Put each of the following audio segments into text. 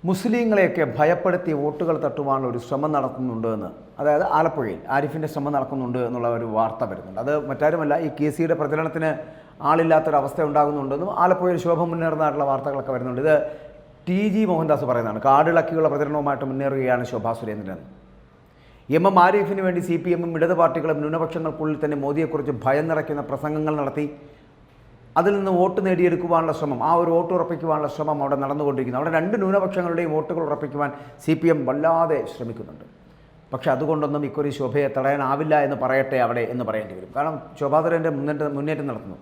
മുസ്ലിങ്ങളെയൊക്കെ ഭയപ്പെടുത്തി വോട്ടുകൾ തട്ടുവാനുള്ള ഒരു ശ്രമം നടത്തുന്നുണ്ട് എന്ന്, അതായത് ആലപ്പുഴയിൽ ആരിഫിൻ്റെ ശ്രമം നടക്കുന്നുണ്ട് എന്നുള്ള ഒരു വാർത്ത വരുന്നുണ്ട്. അത് മറ്റാരുമല്ല, ഈ കെ സിയുടെ പ്രചരണത്തിന് ആളില്ലാത്തൊരവസ്ഥ ഉണ്ടാകുന്നുണ്ടെന്നും ആലപ്പുഴയിൽ ശോഭ മുന്നേറുന്നതായിട്ടുള്ള വാർത്തകളൊക്കെ വരുന്നുണ്ട്. ഇത് ടി മോഹൻദാസ് പറയുന്നതാണ്. കാടിളക്കിയുള്ള പ്രചരണവുമായിട്ട് മുന്നേറുകയാണ് ശോഭാ സുരേന്ദ്രൻ. ആരിഫിന് വേണ്ടി CPM-ഉം ഇടത് പാർട്ടികളും ന്യൂനപക്ഷങ്ങൾക്കുള്ളിൽ തന്നെ മോദിയെക്കുറിച്ച് ഭയം നിറയ്ക്കുന്ന പ്രസംഗങ്ങൾ നടത്തി അതിൽ നിന്ന് വോട്ട് നേടിയെടുക്കുവാനുള്ള ശ്രമം, ആ ഒരു വോട്ട് ഉറപ്പിക്കുവാനുള്ള ശ്രമം അവിടെ നടന്നുകൊണ്ടിരിക്കുന്നു. അവിടെ രണ്ട് ന്യൂനപക്ഷങ്ങളുടെയും വോട്ടുകൾ ഉറപ്പിക്കുവാൻ CPM വല്ലാതെ ശ്രമിക്കുന്നുണ്ട്. പക്ഷെ അതുകൊണ്ടൊന്നും ഇക്കുറി ശോഭയെ തടയാനാവില്ല എന്ന് പറയട്ടെ അവിടെ എന്ന് പറയേണ്ടി വരും. കാരണം ശോഭാ സുരേന്ദ്രൻ മുന്നേറ്റം നടത്തുന്നു.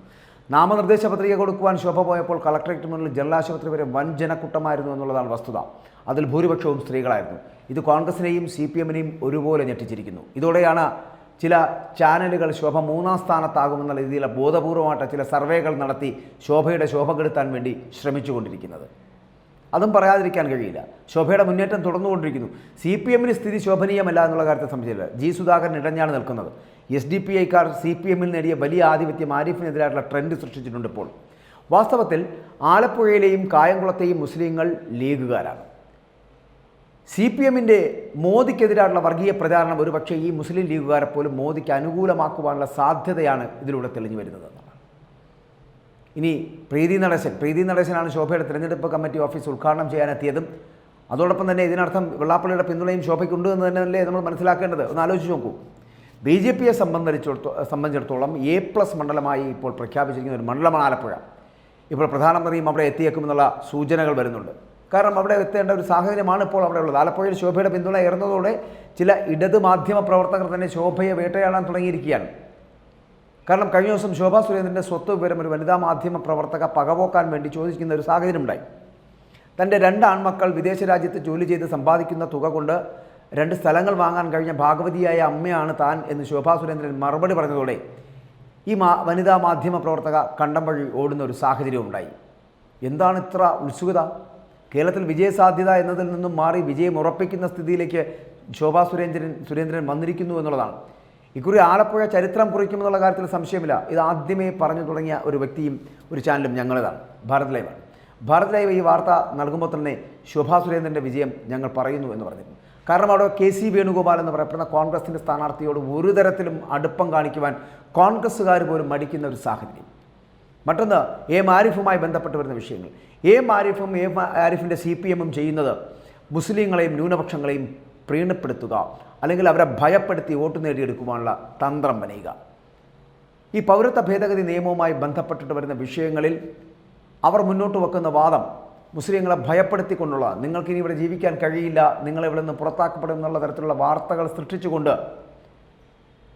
നാമനിർദ്ദേശ പത്രിക കൊടുക്കുവാൻ ശോഭ പോയപ്പോൾ കളക്ടറേറ്റ് മുന്നിൽ ജലാശുപത്രി വരെ വൻ ജനക്കൂട്ടമായിരുന്നു എന്നുള്ളതാണ് വസ്തുത. അതിൽ ഭൂരിപക്ഷവും സ്ത്രീകളായിരുന്നു. ഇത് കോൺഗ്രസിനെയും CPM-നെയും ഒരുപോലെ ഞെട്ടിച്ചിരിക്കുന്നു. ഇതോടെയാണ് ചില ചാനലുകൾ ശോഭ 3-ാം സ്ഥാനത്താകുമെന്നുള്ള രീതിയിലുള്ള ബോധപൂർവമായിട്ട് ചില സർവേകൾ നടത്തി ശോഭയുടെ ശോഭ കെടുത്താൻ വേണ്ടി ശ്രമിച്ചുകൊണ്ടിരിക്കുന്നത്. അതും പറയാതിരിക്കാൻ കഴിയില്ല. ശോഭയുടെ മുന്നേറ്റം തുടർന്നുകൊണ്ടിരിക്കുന്നു. CPM-ന് സ്ഥിതി ശോഭനീയമല്ല എന്നുള്ള കാര്യത്തിൽ സംശയമില്ല. സുധാകരൻ ഇടഞ്ഞാണ് നിൽക്കുന്നത്. SDPI-ക്കാർ CPM-ൽ നേടിയ വലിയ ആധിപത്യം ആരിഫിനെതിരായിട്ടുള്ള ട്രെൻഡ് സൃഷ്ടിച്ചിട്ടുണ്ട്. ഇപ്പോൾ വാസ്തവത്തിൽ ആലപ്പുഴയിലെയും കായംകുളത്തെയും മുസ്ലിങ്ങൾ ലീഗുകാരാണ്. CPM-ന്റെ മോദിക്കെതിരായിട്ടുള്ള വർഗീയ പ്രചാരണം ഒരുപക്ഷെ ഈ മുസ്ലിം ലീഗുകാരെ പോലും മോദിക്ക് അനുകൂലമാക്കുവാനുള്ള സാധ്യതയാണ് ഇതിലൂടെ തെളിഞ്ഞു വരുന്നത് എന്നാണ്. ഇനി പ്രീതി നടേശനാണ് ശോഭയുടെ തിരഞ്ഞെടുപ്പ് കമ്മിറ്റി ഓഫീസ് ഉദ്ഘാടനം ചെയ്യാനെത്തിയതും. അതോടൊപ്പം തന്നെ ഇതിനർത്ഥം വെള്ളാപ്പള്ളിയുടെ പിന്തുണയും ശോഭയ്ക്കുണ്ട് എന്ന് തന്നെയല്ലേ നമ്മൾ മനസ്സിലാക്കേണ്ടത്. ഒന്ന് ആലോചിച്ച് നോക്കൂ. BJP-യെ സംബന്ധിച്ചിടത്തോളം A+ മണ്ഡലമായി ഇപ്പോൾ പ്രഖ്യാപിച്ചിരിക്കുന്ന ഒരു മണ്ഡലമാണ് ആലപ്പുഴ. ഇപ്പോൾ പ്രധാനമന്ത്രിയും അവിടെ എത്തിയേക്കുമെന്നുള്ള സൂചനകൾ വരുന്നുണ്ട്. കാരണം അവിടെ എത്തേണ്ട ഒരു സാഹചര്യമാണ് ഇപ്പോൾ അവിടെ ഉള്ളത്. ആലപ്പുഴയിൽ ശോഭയുടെ പിന്തുണ ഏറുന്നതോടെ ചില ഇടത് മാധ്യമ പ്രവർത്തകർ തന്നെ ശോഭയെ വേട്ടയാടാൻ തുടങ്ങിയിരിക്കുകയാണ്. കാരണം കഴിഞ്ഞ ദിവസം ശോഭാ സുരേന്ദ്രൻ്റെ സ്വത്ത് വിവരം ഒരു വനിതാ മാധ്യമ പ്രവർത്തക പകപോക്കാൻ വേണ്ടി ചോദിക്കുന്ന ഒരു സാഹചര്യം ഉണ്ടായി. തൻ്റെ 2 ആൺമക്കൾ വിദേശ രാജ്യത്ത് ജോലി ചെയ്ത് സമ്പാദിക്കുന്ന തുക കൊണ്ട് 2 സ്ഥലങ്ങൾ വാങ്ങാൻ കഴിഞ്ഞ ഭാഗവതിയായ അമ്മയാണ് താൻ എന്ന് ശോഭാ സുരേന്ദ്രൻ മറുപടി പറഞ്ഞതോടെ ഈ വനിതാ മാധ്യമ പ്രവർത്തക കണ്ടം വഴി ഓടുന്ന ഒരു സാഹചര്യം ഉണ്ടായി. എന്താണ് ഇത്ര ഉത്സുകത? കേരളത്തിൽ വിജയസാധ്യത എന്നതിൽ നിന്നും മാറി വിജയം ഉറപ്പിക്കുന്ന സ്ഥിതിയിലേക്ക് ശോഭാ സുരേന്ദ്രൻ വന്നിരിക്കുന്നു എന്നുള്ളതാണ്. ഇക്കുറി ആലപ്പുഴ ചരിത്രം കുറിക്കുമെന്നുള്ള കാര്യത്തിൽ സംശയമില്ല. ഇത് ആദ്യമേ പറഞ്ഞു തുടങ്ങിയ ഒരു വ്യക്തിയും ഒരു ചാനലും ഞങ്ങളതാണ്, ഭാരത് ലൈവാണ്. ഭാരത് ലൈവ് ഈ വാർത്ത നൽകുമ്പോൾ തന്നെ ശോഭാ സുരേന്ദ്രൻ്റെ വിജയം ഞങ്ങൾ പറയുന്നു എന്ന് പറഞ്ഞിരുന്നു. കാരണം അവിടെ KC വേണുഗോപാൽ എന്ന് പറയപ്പെടുന്ന കോൺഗ്രസിൻ്റെ സ്ഥാനാർത്ഥിയോട് ഒരു തരത്തിലും അടുപ്പം കാണിക്കുവാൻ കോൺഗ്രസ്സുകാർ പോലും മടിക്കുന്ന ഒരു സാഹചര്യം. മറ്റൊന്ന് ആരിഫുമായി ബന്ധപ്പെട്ട് വരുന്ന വിഷയങ്ങൾ. ആരിഫിൻ്റെ CPM-ഉം ചെയ്യുന്നത് മുസ്ലിങ്ങളെയും ന്യൂനപക്ഷങ്ങളെയും പ്രീണപ്പെടുത്തുക, അല്ലെങ്കിൽ അവരെ ഭയപ്പെടുത്തി വോട്ട് നേടിയെടുക്കുവാനുള്ള തന്ത്രം പണിയുക. ഈ പൗരത്വ ഭേദഗതി നിയമവുമായി ബന്ധപ്പെട്ടിട്ട് വരുന്ന വിഷയങ്ങളിൽ അവർ മുന്നോട്ട് വെക്കുന്ന വാദം മുസ്ലിങ്ങളെ ഭയപ്പെടുത്തിക്കൊണ്ടുള്ള, നിങ്ങൾക്കിനി ഇവിടെ ജീവിക്കാൻ കഴിയില്ല, നിങ്ങളിവിടെ നിന്ന് പുറത്താക്കപ്പെടും എന്നുള്ള തരത്തിലുള്ള വാർത്തകൾ സൃഷ്ടിച്ചുകൊണ്ട്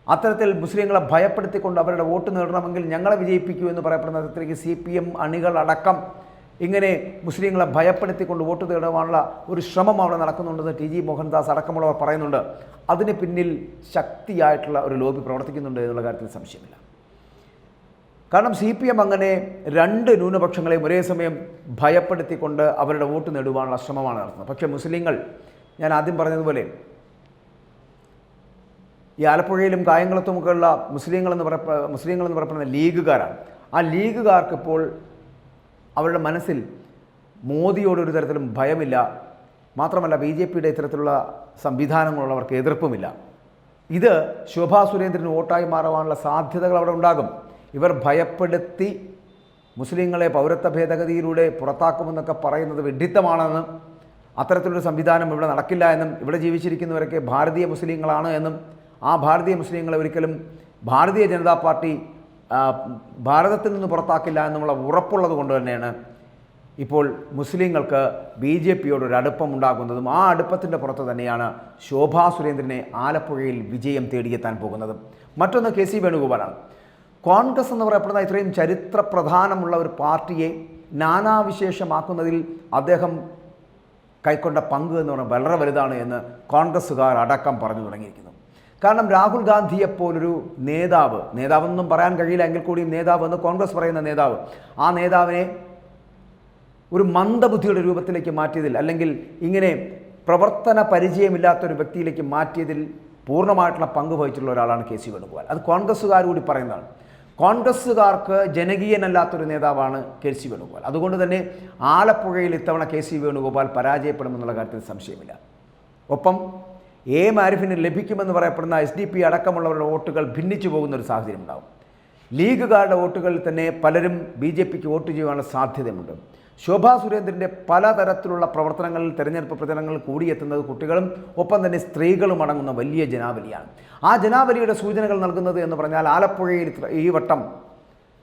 അത്തരത്തിൽ മുസ്ലിങ്ങളെ ഭയപ്പെടുത്തിക്കൊണ്ട് അവരുടെ വോട്ട് നേടണമെങ്കിൽ ഞങ്ങളെ വിജയിപ്പിക്കൂ എന്ന് പറയപ്പെടുന്ന തരത്തിലേക്ക് CPM അണികളടക്കം ഇങ്ങനെ മുസ്ലിങ്ങളെ ഭയപ്പെടുത്തിക്കൊണ്ട് വോട്ട് നേടുവാനുള്ള ഒരു ശ്രമം അവിടെ നടക്കുന്നുണ്ടെന്ന് TG മോഹൻദാസ് അടക്കമുള്ളവർ പറയുന്നുണ്ട്. അതിന് പിന്നിൽ ശക്തിയായിട്ടുള്ള ഒരു ലോബി പ്രവർത്തിക്കുന്നുണ്ട് എന്നുള്ള കാര്യത്തിൽ സംശയമില്ല. കാരണം CPM അങ്ങനെ 2 ന്യൂനപക്ഷങ്ങളെയും ഒരേ സമയം ഭയപ്പെടുത്തിക്കൊണ്ട് അവരുടെ വോട്ട് നേടുവാനുള്ള ശ്രമമാണ് നടത്തുന്നത്. പക്ഷേ മുസ്ലിങ്ങൾ, ഞാൻ ആദ്യം പറഞ്ഞതുപോലെ, ഈ ആലപ്പുഴയിലും കായംകുളത്തുമൊക്കെയുള്ള മുസ്ലിങ്ങളെന്ന് പറയപ്പെടുന്ന ലീഗുകാരാണ്. ആ ലീഗുകാർക്കിപ്പോൾ അവരുടെ മനസ്സിൽ മോദിയോടൊരു തരത്തിലും ഭയമില്ല. മാത്രമല്ല BJP-യുടെ ഇത്തരത്തിലുള്ള സംവിധാനങ്ങളുള്ളവർക്ക് എതിർപ്പുമില്ല. ഇത് ശോഭാ സുരേന്ദ്രന് വോട്ടായി മാറുവാനുള്ള സാധ്യതകൾ അവിടെ ഉണ്ടാകും. ഇവർ ഭയപ്പെടുത്തി മുസ്ലിങ്ങളെ പൗരത്വ ഭേദഗതിയിലൂടെ പുറത്താക്കുമെന്നൊക്കെ പറയുന്നത് വിഡ്ഢിത്തമാണെന്നും അത്തരത്തിലൊരു സംവിധാനം ഇവിടെ നടക്കില്ല എന്നും ഇവിടെ ജീവിച്ചിരിക്കുന്നവരൊക്കെ ഭാരതീയ മുസ്ലിങ്ങളാണ് എന്നും ആ ഭാരതീയ മുസ്ലിങ്ങളെ ഒരിക്കലും ഭാരതീയ ജനതാ പാർട്ടി ഭാരതത്തിൽ നിന്ന് പുറത്താക്കില്ല എന്നുമുള്ള ഉറപ്പുള്ളത് കൊണ്ട് തന്നെയാണ് ഇപ്പോൾ മുസ്ലിങ്ങൾക്ക് BJP-യോടൊരു അടുപ്പം ഉണ്ടാകുന്നതും ആ അടുപ്പത്തിൻ്റെ പുറത്ത് തന്നെയാണ് ശോഭാ സുരേന്ദ്രനെ ആലപ്പുഴയിൽ വിജയം തേടിയെത്താൻ പോകുന്നതും. മറ്റൊന്ന് KC വേണുഗോപാലാണ്. കോൺഗ്രസ് എന്ന് പറയപ്പെടുന്ന ഇത്രയും ചരിത്ര പ്രധാനമുള്ള ഒരു പാർട്ടിയെ നാനാവിശേഷമാക്കുന്നതിൽ അദ്ദേഹം കൈക്കൊണ്ട പങ്ക് എന്ന് പറഞ്ഞാൽ വളരെ വലുതാണ് എന്ന് കോൺഗ്രസ്സുകാർ അടക്കം പറഞ്ഞു തുടങ്ങിയിരിക്കുന്നു. കാരണം രാഹുൽ ഗാന്ധിയെപ്പോലൊരു നേതാവെന്നൊന്നും പറയാൻ കഴിയില്ല, എങ്കിൽ കൂടിയും നേതാവ് എന്ന് കോൺഗ്രസ് പറയുന്ന നേതാവ്, ആ നേതാവിനെ ഒരു മന്ദബുദ്ധിയുടെ രൂപത്തിലേക്ക് മാറ്റിയതിൽ, അല്ലെങ്കിൽ ഇങ്ങനെ പ്രവർത്തന പരിചയമില്ലാത്തൊരു വ്യക്തിയിലേക്ക് മാറ്റിയതിൽ പൂർണ്ണമായിട്ടുള്ള പങ്ക് വഹിച്ചിട്ടുള്ള ഒരാളാണ് KC വേണുഗോപാൽ. അത് കോൺഗ്രസ്സുകാർ കൂടി പറയുന്നതാണ്. കോൺഗ്രസ്സുകാർക്ക് ജനകീയനല്ലാത്തൊരു നേതാവാണ് കെ സി വേണുഗോപാൽ. അതുകൊണ്ട് തന്നെ ആലപ്പുഴയിൽ ഇത്തവണ കെ സി വേണുഗോപാൽ പരാജയപ്പെടുമെന്നുള്ള കാര്യത്തിൽ സംശയമില്ല. ഒപ്പം ആരിഫിന് ലഭിക്കുമെന്ന് പറയപ്പെടുന്ന SDP അടക്കമുള്ളവരുടെ വോട്ടുകൾ ഭിന്നിച്ചു പോകുന്ന ഒരു സാഹചര്യം ഉണ്ടാകും. ലീഗുകാരുടെ വോട്ടുകളിൽ തന്നെ പലരും BJPക്ക് വോട്ട് ചെയ്യാനുള്ള സാധ്യതയുണ്ട്. ശോഭാ സുരേന്ദ്രൻ്റെ പലതരത്തിലുള്ള പ്രവർത്തനങ്ങളിൽ തെരഞ്ഞെടുപ്പ് പ്രചരണങ്ങളിൽ കൂടിയെത്തുന്നത് കുട്ടികളും ഒപ്പം തന്നെ സ്ത്രീകളും അടങ്ങുന്ന വലിയ ജനാവലിയാണ്. ആ ജനാവലിയുടെ സൂചനകൾ നൽകുന്നത് എന്ന് പറഞ്ഞാൽ ആലപ്പുഴയിൽ ഈ വട്ടം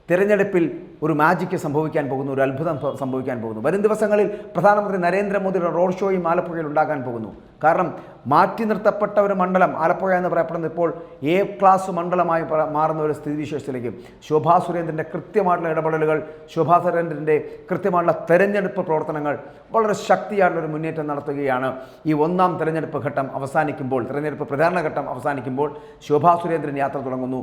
തിരഞ്ഞെടുപ്പിൽ ഒരു മാജിക്ക് സംഭവിക്കാൻ പോകുന്നു, ഒരു അത്ഭുതം സംഭവിക്കാൻ പോകുന്നു. വരും ദിവസങ്ങളിൽ പ്രധാനമന്ത്രി നരേന്ദ്രമോദിയുടെ റോഡ് ഷോയും ആലപ്പുഴയിൽ ഉണ്ടാകാൻ പോകുന്നു. കാരണം മാറ്റി നിർത്തപ്പെട്ട ഒരു മണ്ഡലം ആലപ്പുഴ എന്ന് പറയപ്പെടുന്നത് ഇപ്പോൾ A ക്ലാസ് മണ്ഡലമായി മാറുന്ന ഒരു സ്ഥിതിവിശേഷത്തിലേക്ക് ശോഭാ സുരേന്ദ്രൻ്റെ കൃത്യമായിട്ടുള്ള ഇടപെടലുകൾ, ശോഭാ സുരേന്ദ്രൻ്റെ കൃത്യമായിട്ടുള്ള തെരഞ്ഞെടുപ്പ് പ്രവർത്തനങ്ങൾ വളരെ ശക്തിയായിട്ടുള്ളൊരു മുന്നേറ്റം നടത്തുകയാണ്. ഈ ഒന്നാം തെരഞ്ഞെടുപ്പ് ഘട്ടം അവസാനിക്കുമ്പോൾ, തെരഞ്ഞെടുപ്പ് പ്രചാരണ ഘട്ടം അവസാനിക്കുമ്പോൾ ശോഭാ സുരേന്ദ്രൻ യാത്ര തുടങ്ങുന്നു.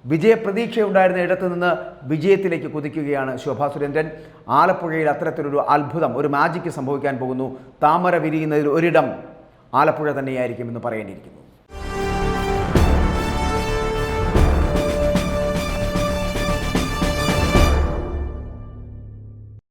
വിജയപ്രതീക്ഷയുണ്ടായിരുന്ന ഇടത്ത് നിന്ന് വിജയത്തിലേക്ക് കുതിക്കുകയാണ് ശോഭാ സുരേന്ദ്രൻ. ആലപ്പുഴയിൽ അത്തരത്തിലൊരു അത്ഭുതം, ഒരു മാജിക്ക് സംഭവിക്കാൻ പോകുന്നു. താമര വിരിയുന്നതിൽ ഒരിടം ആലപ്പുഴ തന്നെയായിരിക്കും എന്ന് പറയേണ്ടിയിരിക്കുന്നു.